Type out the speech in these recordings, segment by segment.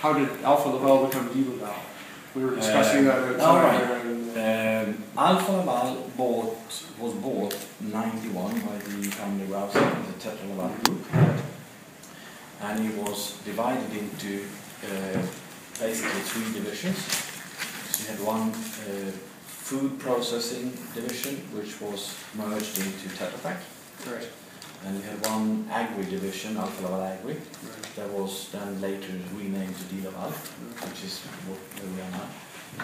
how did Alfa Laval become DeLaval? We were discussing that at the time. Alfa Laval was bought in '91 by the family Rousing, the DeLaval group, and it was divided into basically 3 divisions. So you had one food processing division, which was merged into Tetra Pak. Right. And we had one agri division, Alfa Laval Agri, that was then later renamed to DeLaval, which is where we are now.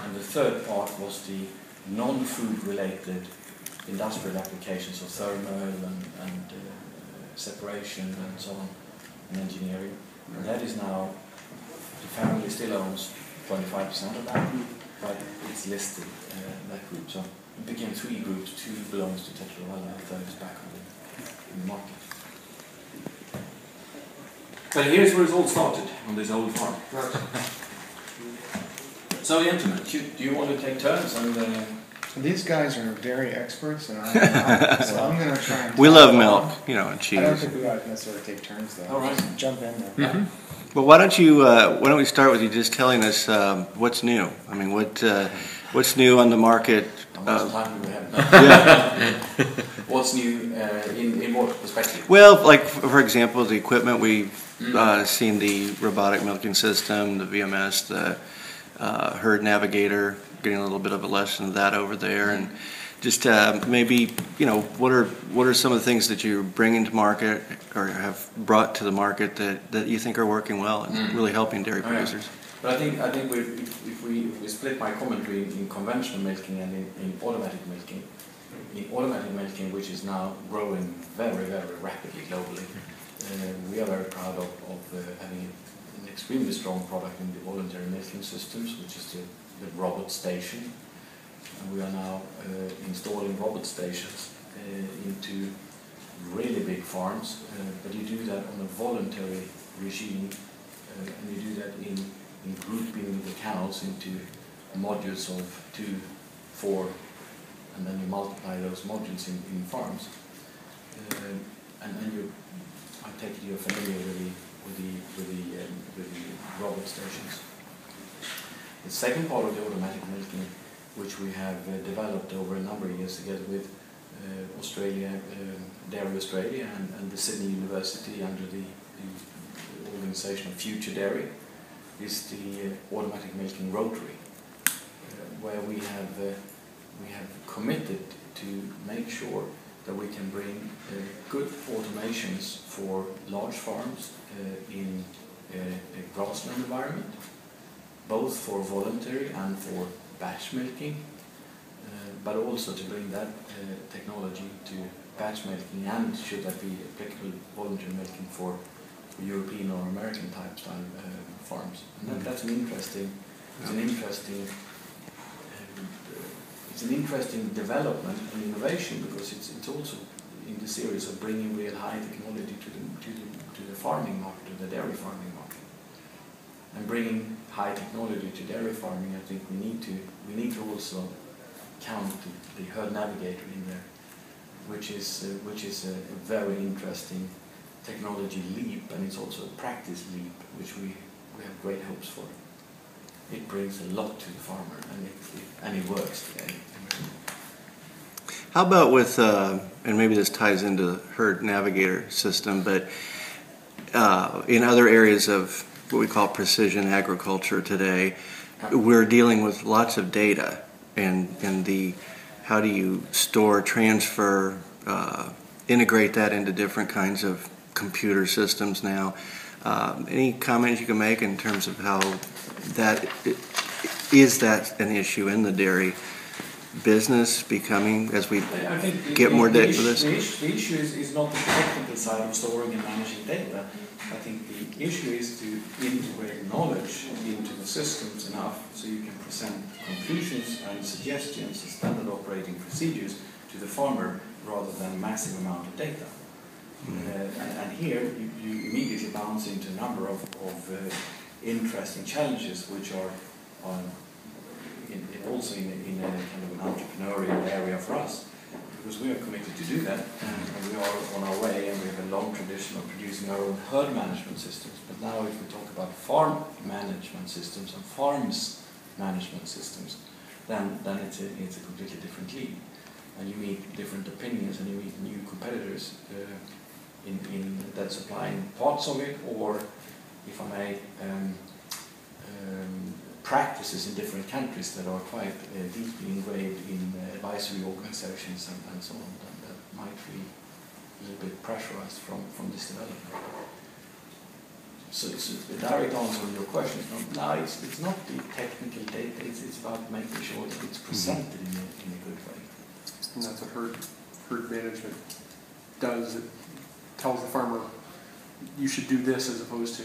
And the third part was the non-food related industrial applications of thermal and separation and so on, and engineering. And that is now, the family still owns 25% of that, but it's listed, that group. So it became 3 groups, 2 belongs to DeLaval and the third is back on in the market. But here's where it all started, on this old farm. Right. So gentlemen, do you want to take turns? And these guys are very experts, and so I'm going to try and... We love milk, you know, and cheese. I don't think we ought to necessarily take turns, though. All right. Just jump in there. Well, why don't we start with you just telling us what's new? I mean, what's new on the market? How much time do we have? What's new in what perspective? Well, like for example, the equipment we've seen, the robotic milking system, the VMS, the herd navigator, getting a little bit of a lesson of that over there, and just maybe, you know, what are some of the things that you're bringing to market or have brought to the market that you think are working well and really helping dairy producers? But I think if we split my commentary in conventional milking and in automatic milking, which is now growing very, very rapidly globally, we are very proud of having an extremely strong product in the voluntary milking systems, which is the robot station. And we are now installing robot stations into really big farms, but you do that on a voluntary regime, and you do that in grouping the cows into modules of 2, 4, and then you multiply those modules in farms. And I take it you're familiar with the robot stations. The second part of the automatic milking, which we have developed over a number of years together with Dairy Australia and the Sydney University under the organization of Future Dairy, is the automatic milking rotary, where we have committed to make sure that we can bring good automations for large farms in a grassland environment, both for voluntary and for batch milking, but also to bring that technology to batch milking, and should that be applicable, voluntary milking for European or American type style farms. And that's an interesting, it's an interesting development and innovation, because it's also in the series of bringing real high technology to the farming market, to the dairy farming market. And bringing high technology to dairy farming, I think we need to also count the herd navigator in there, which is a very interesting technology leap, and it's also a practice leap, which we have great hopes for. It brings a lot to the farmer, and it works today. How about with, and maybe this ties into the herd navigator system, but in other areas of what we call precision agriculture today, we're dealing with lots of data, and how do you store, transfer, integrate that into different kinds of computer systems now. Any comments you can make in terms of how that is an issue in the dairy business becoming, as we get more data for this? The issue is not the technical side of storing and managing data. I think the issue is to integrate knowledge into the systems enough so you can present conclusions and suggestions and standard operating procedures to the farmer rather than a massive amount of data. And here you immediately bounce into a number of interesting challenges, which are also in a kind of an entrepreneurial area for us. because we are committed to do that, and we are on our way, and we have a long tradition of producing our own herd management systems. But now if we talk about farm management systems and farms management systems, then it's a completely different league. And you meet different opinions, and you meet new competitors in that supplying parts of it, or, if I may, practices in different countries that are quite deeply engraved in advisory organizations and so on, that might be a little bit pressurized from this development. So the direct answer to your question is no, it's not the technical data, it's about making sure that it's presented in a good way. And that's what herd management does. It tells the farmer, you should do this, as opposed to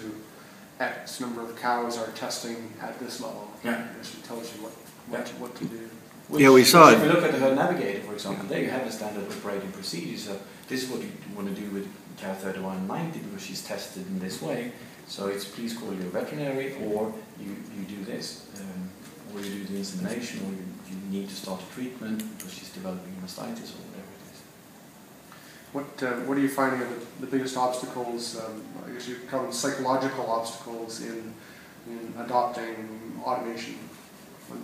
X number of cows are testing at this level. Yeah. It actually tells you what to do. Yeah, we saw it. If you look at the herd navigator, for example, there you have a standard operating procedure. So this is what you want to do with cow 3190, because she's tested in this way. So it's please call your veterinary, or you do this, or you do the insemination, or you need to start a treatment because she's developing mastitis or whatever it is. What are you finding are the biggest obstacles? I guess you call them psychological obstacles in adopting automation, when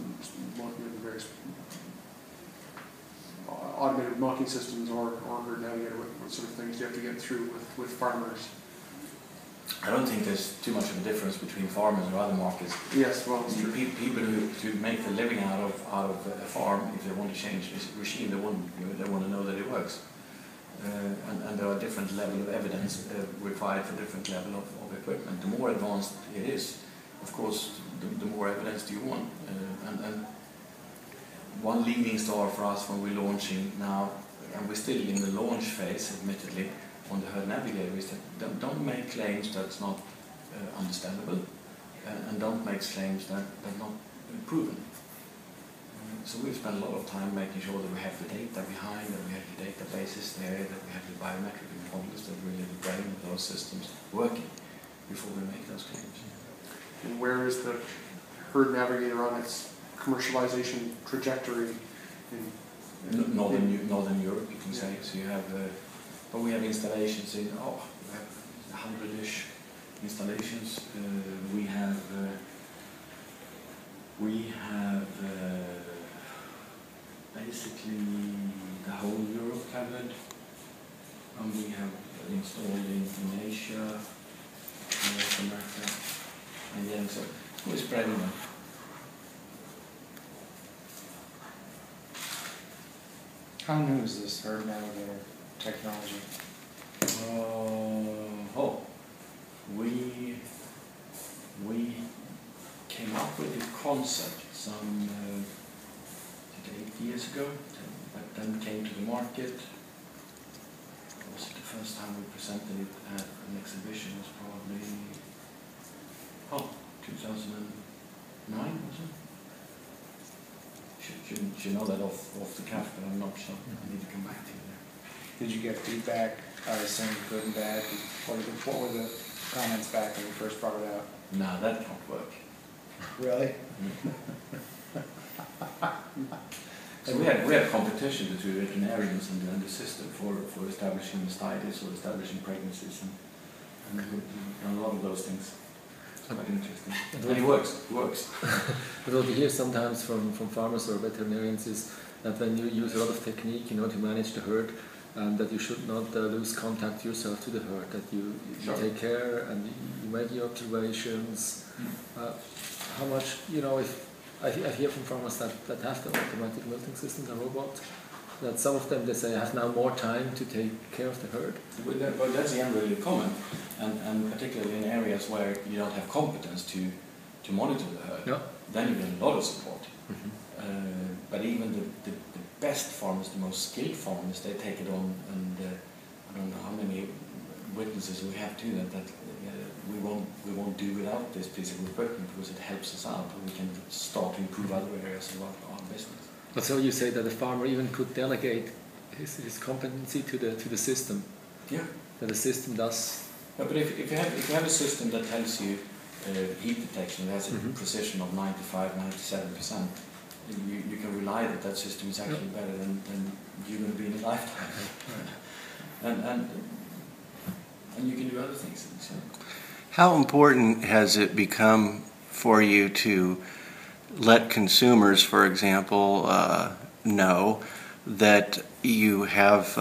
working with the various automated milking systems or herd navigator. What sort of things do you have to get through with farmers? I don't think there's too much of a difference between farmers or other markets. Yes, well, it's true. People who make a living out of a farm, if they want to change this regime, they want to know that it works. And there are different level of evidence required for different level of equipment. The more advanced it is, of course, the more evidence do you want. And one leading star for us when we're launching now, and we're still in the launch phase, admittedly, on the herd navigator, is that don't make claims that's not understandable, and don't make claims that are not proven. So we've spent a lot of time making sure that we have the data behind, that we have the databases there, that we have the biometric models, that really the brain of those systems working before we make those claims. And where is the herd navigator on its commercialization trajectory? In Northern Europe, you can say. So you have, but we have installations in, we have 100-ish installations. We have basically the whole Europe covered, and we have installed in Asia, North America, and so we're spreading them. How new is this herd navigator technology? We came up with the concept some 8 years ago, but then came to the market. Was it the first time we presented it at an exhibition? Was probably 2009, was it? Should know that off the cuff, but I'm not sure. I need to come back to you there. Did you get feedback? I assume good and bad. What were the comments back when you first brought it out? No, that can't work. Really? So we had competition between veterinarians and the system for establishing mastitis or establishing pregnancies and a lot of those things. It's quite interesting. And it works. But what we hear sometimes from farmers or veterinarians is that when you use a lot of technique, to manage the herd, that you should not lose contact yourself to the herd, that you take care and you make your observations. How much, if I hear from farmers that have the automatic milking system, the robot, that some of them, they say, have now more time to take care of the herd. Well, that's again really common, and particularly in areas where you don't have competence to monitor the herd, then you get a lot of support. Mm-hmm. But even the best farmers, the most skilled farmers, they take it on, and I don't know how many witnesses we have to that we won't do without this piece of equipment, because it helps us out, and we can start to improve other areas of our business. But so you say that the farmer even could delegate his competency to the system. Yeah. That the system does. Yeah, but if you have a system that tells you heat detection, it has a precision of 95-97%. you can rely that that system is actually better than you're going to be in a lifetime. and you can do other things. So. How important has it become for you to let consumers, for example, know that you have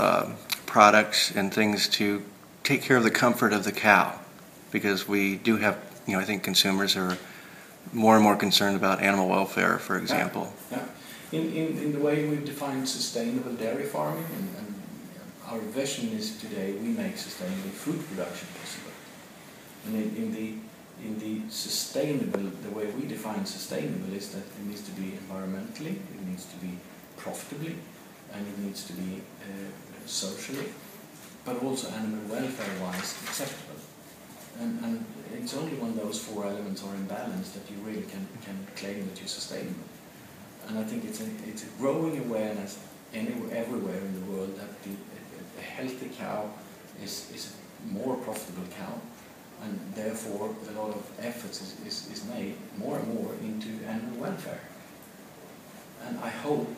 products and things to take care of the comfort of the cow? Because we do have, I think consumers are more and more concerned about animal welfare, for example. Yeah. In the way we define sustainable dairy farming, and our vision is today we make sustainable food production possible. And in the sustainable, the way we define sustainable is that it needs to be environmentally, it needs to be profitably, and it needs to be socially, but also animal welfare-wise acceptable. And it's only when those four elements are in balance that you really can claim that you're sustainable. And I think it's a growing awareness everywhere in the world that a healthy cow is a more profitable cow, and therefore a lot of efforts is made more and more into animal welfare. And I hope,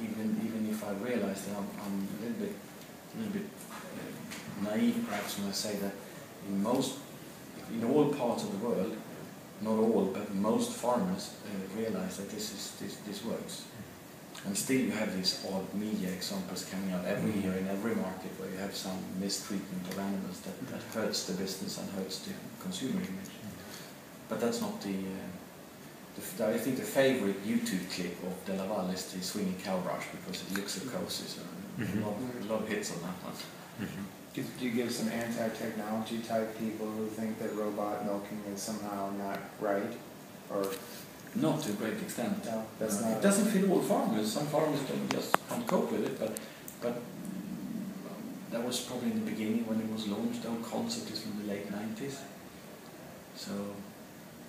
even if I realize that I'm a little bit naive perhaps when I say that in all parts of the world, not all, but most farmers realize that this works. And still you have these odd media examples coming out every year in every market where you have some mistreatment of animals that hurts the business and hurts the consumer image. But that's not I think the favorite YouTube clip of DeLaval is the swinging cow brush because it looks so cozy, so a lot of hits on that one. Do you give some anti-technology type people who think that robot milking is somehow not right? Or not to a great extent. No, that's not. It doesn't fit all farmers. Some farmers can't cope with it, but that was probably in the beginning when it was launched. The whole concept is from the late 90s. So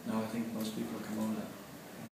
now I think most people come